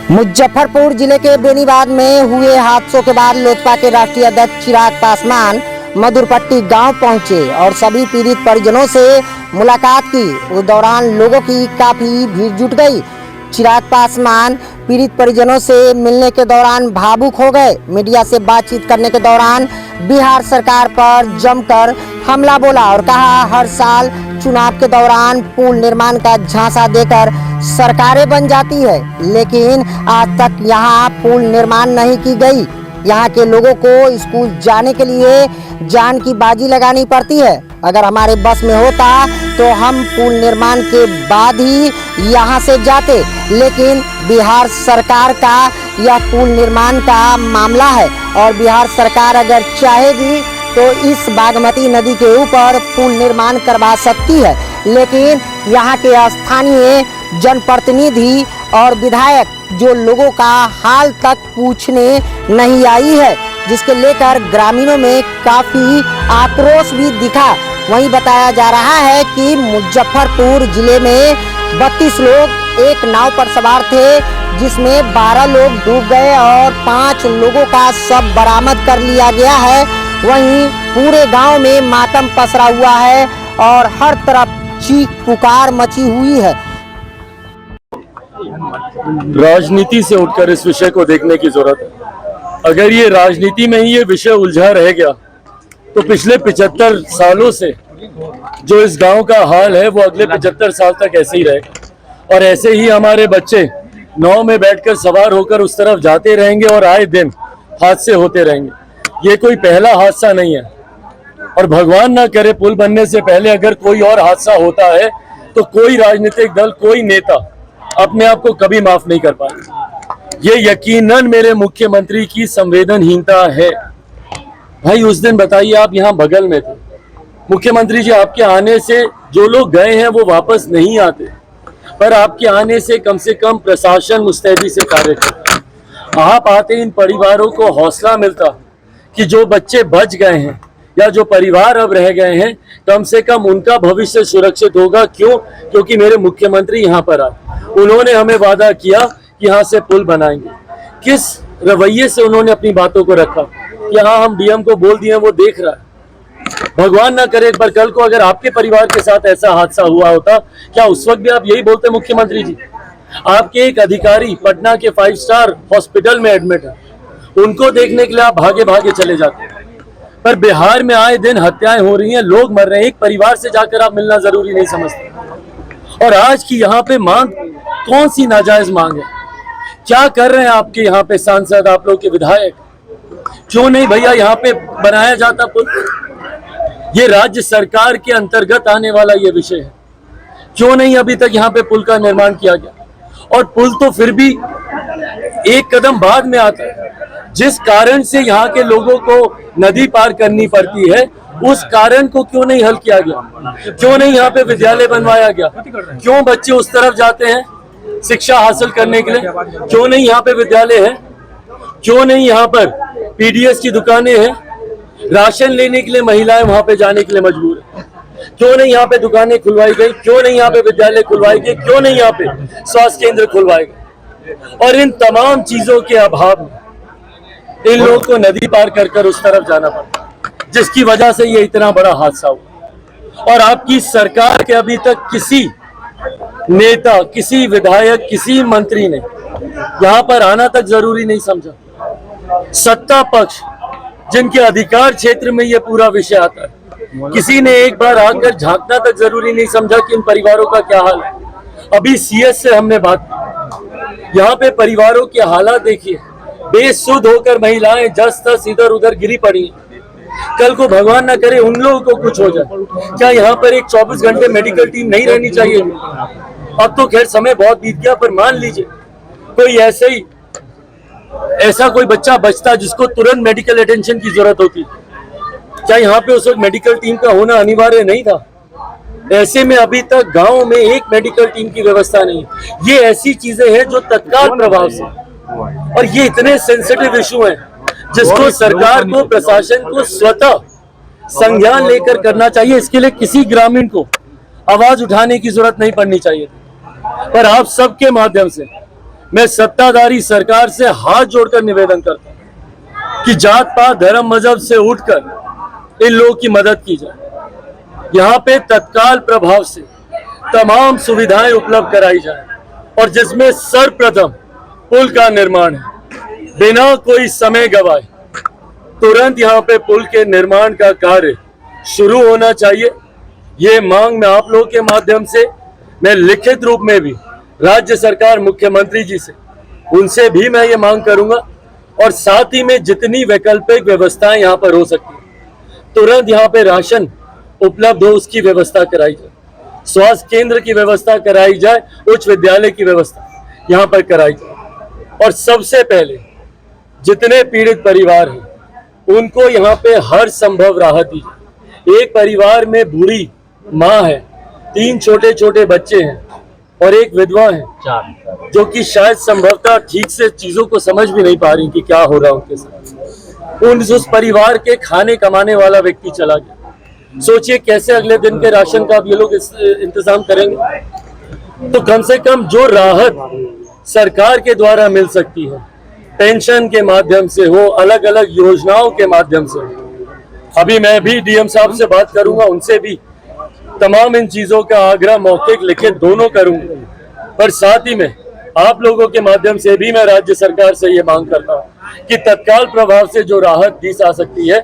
मुजफ्फरपुर जिले के बेनीबाद में हुए हादसों के बाद लोजपा के राष्ट्रीय अध्यक्ष चिराग पासवान मधुरपट्टी गांव पहुंचे और सभी पीड़ित परिजनों से मुलाकात की। उस दौरान लोगों की काफी भीड़ जुट गई। चिराग पासवान पीड़ित परिजनों से मिलने के दौरान भावुक हो गए। मीडिया से बातचीत करने के दौरान बिहार सरकार पर जमकर हमला बोला और कहा, हर साल चुनाव के दौरान पुल निर्माण का झांसा देकर सरकारें बन जाती है, लेकिन आज तक यहाँ पुल निर्माण नहीं की गई। यहाँ के लोगों को स्कूल जाने के लिए जान की बाजी लगानी पड़ती है। अगर हमारे बस में होता तो हम पुल निर्माण के बाद ही यहाँ से जाते, लेकिन बिहार सरकार का यह पुल निर्माण का मामला है और बिहार सरकार अगर चाहेगी तो इस बागमती नदी के ऊपर पुल निर्माण करवा सकती है, लेकिन यहाँ के स्थानीय जनप्रतिनिधि और विधायक जो लोगों का हाल तक पूछने नहीं आई है, जिसके लेकर ग्रामीणों में काफी आक्रोश भी दिखा। वहीं बताया जा रहा है कि मुजफ्फरपुर जिले में 32 लोग एक नाव पर सवार थे, जिसमें 12 लोग डूब गए और 5 लोगों का शव बरामद कर लिया गया है। वहीं पूरे गांव में मातम पसरा हुआ है और हर तरफ चीख पुकार मची हुई है। राजनीति से उठकर इस विषय को देखने की जरूरत है। अगर ये राजनीति में ही ये विषय उलझा रह गया तो पिछले 75 सालों से जो इस गांव का हाल है वो अगले 75 साल तक ऐसे ही रहेगा और ऐसे ही हमारे बच्चे नाव में बैठकर सवार होकर उस तरफ जाते रहेंगे और आए दिन हादसे होते रहेंगे। ये कोई पहला हादसा नहीं है और भगवान ना करे पुल बनने से पहले अगर कोई और हादसा होता है तो कोई राजनीतिक दल, कोई नेता अपने आप को कभी माफ नहीं कर पाए। ये यकीनन मेरे मुख्यमंत्री की संवेदनहीनता है। भाई उस दिन बताइए, आप यहाँ बगल में थे, मुख्यमंत्री जी आपके आने से जो लोग गए हैं वो वापस नहीं आते, पर आपके आने से कम प्रशासन मुस्तैदी से कार्य करता। आप आते इन परिवारों को हौसला मिलता कि जो बच्चे बच गए हैं या जो परिवार अब रह गए हैं, कम से कम उनका भविष्य सुरक्षित होगा। क्यों? क्योंकि मेरे मुख्यमंत्री यहाँ पर आए, उन्होंने हमें वादा किया कि यहाँ से पुल बनाएंगे। किस रवैये से उन्होंने अपनी बातों को रखा कि हाँ हम डीएम को बोल दिए, वो देख रहा है। भगवान ना करे एक बार कल को अगर आपके परिवार के साथ ऐसा हादसा हुआ होता, क्या उस वक्त भी आप यही बोलते मुख्यमंत्री जी? आपके एक अधिकारी पटना के 5 स्टार हॉस्पिटल में एडमिट है, उनको देखने के लिए आप भागे भागे चले जाते। पर बिहार में आए दिन हत्याएं हो रही हैं, लोग मर रहे हैं, एक परिवार से जाकर आप मिलना जरूरी नहीं समझते। और आज की यहाँ पे मांग कौन सी नाजायज मांग है? क्या कर रहे हैं आपके यहाँ पे सांसद, आप लोग के विधायक? क्यों नहीं भैया यहाँ पे बनाया जाता पुल? ये राज्य सरकार के अंतर्गत आने वाला ये विषय है, क्यों नहीं अभी तक यहाँ पे पुल का निर्माण किया गया? और पुल तो फिर भी एक कदम बाद में आता है। जिस कारण से यहाँ के लोगों को नदी पार करनी पड़ती है, उस कारण को क्यों नहीं हल किया गया? क्यों नहीं यहाँ पे विद्यालय बनवाया गया? क्यों बच्चे उस तरफ जाते हैं शिक्षा हासिल करने के लिए? क्यों नहीं यहाँ पे विद्यालय है? क्यों नहीं यहाँ पर पीडीएस की दुकानें हैं? राशन लेने के लिए महिलाएं वहां पे जाने के लिए मजबूर है। क्यों नहीं यहाँ पे दुकानें खुलवाई गई? क्यों नहीं यहाँ पे विद्यालय खुलवाए गए? क्यों नहीं यहाँ पे स्वास्थ्य केंद्र खुलवाए गए? और इन तमाम चीजों के अभाव में इन लोगों को नदी पार कर उस तरफ जाना पड़ा, जिसकी वजह से ये इतना बड़ा हादसा हुआ। और आपकी सरकार के अभी तक किसी नेता, किसी विधायक, किसी मंत्री ने यहाँ पर आना तक जरूरी नहीं समझा। सत्ता पक्ष जिनके अधिकार क्षेत्र में ये पूरा विषय आता है, किसी ने एक बार आकर झांकना तक जरूरी नहीं समझा कि इन परिवारों का क्या हाल है। अभी सीएस से हमने बात की, यहाँ पे परिवारों के हालात देखिए, बेसुध होकर महिलाएं जस तस इधर उधर गिरी पड़ी। कल को भगवान ना करे उन लोगों को कुछ हो जाए, क्या यहाँ पर एक 24 घंटे मेडिकल टीम नहीं रहनी चाहिए? अब तो खैर समय बहुत बीत गया, पर मान लीजिए कोई ऐसा कोई बच्चा बचता जिसको तुरंत मेडिकल अटेंशन की जरूरत होती, क्या यहाँ पे उस वक्त मेडिकल टीम का होना अनिवार्य नहीं था? ऐसे में अभी तक गांव में एक मेडिकल टीम की व्यवस्था नहीं। ये ऐसी चीजें हैं जो तत्काल प्रभाव से, और ये इतने सेंसिटिव इशू हैं जिसको सरकार को, प्रशासन को स्वतः संज्ञान लेकर करना चाहिए। इसके लिए किसी ग्रामीण को आवाज उठाने की जरूरत नहीं पड़नी चाहिए। पर आप सबके माध्यम से मैं सत्ताधारी सरकार से हाथ जोड़कर निवेदन करता हूं कि जात पात धर्म मजहब से उठकर इन लोगों की मदद की जाए। यहाँ पे तत्काल प्रभाव से तमाम सुविधाएं उपलब्ध कराई जाए और जिसमें सर्वप्रथम पुल का निर्माण है। बिना कोई समय गवाए तुरंत यहाँ पे पुल के निर्माण का कार्य शुरू होना चाहिए। ये मांग मैं आप लोगों के माध्यम से, मैं लिखित रूप में भी राज्य सरकार मुख्यमंत्री जी से, उनसे भी मैं ये मांग करूंगा। और साथ ही में जितनी वैकल्पिक व्यवस्थाएं यहाँ पर हो सकती है, तुरंत यहाँ पे राशन उपलब्ध हो उसकी व्यवस्था कराई जाए, स्वास्थ्य केंद्र की व्यवस्था कराई जाए, उच्च विद्यालय की व्यवस्था यहाँ पर कराई जाए। और सबसे पहले जितने पीड़ित परिवार हैं उनको यहाँ पे हर संभव राहत दी जाए। एक परिवार में बूढ़ी माँ है, 3 छोटे छोटे बच्चे हैं और एक विधवा है जो कि शायद संभवतः ठीक से चीजों को समझ भी नहीं पा रही कि क्या हो रहा है उनके साथ। उस परिवार के खाने कमाने वाला व्यक्ति चला गया। सोचिए कैसे अगले दिन के राशन का ये लोग इंतजाम करेंगे। तो कम से कम जो राहत सरकार के द्वारा मिल सकती है, पेंशन के माध्यम से हो, अलग अलग योजनाओं के माध्यम से हो। अभी मैं भी डीएम साहब से बात करूंगा, उनसे भी तमाम इन चीजों का आग्रह मौखिक लिखित दोनों करूंगा। पर साथ ही में आप लोगों के माध्यम से भी मैं राज्य सरकार से ये मांग करता हूं कि तत्काल प्रभाव से जो राहत दी जा सकती है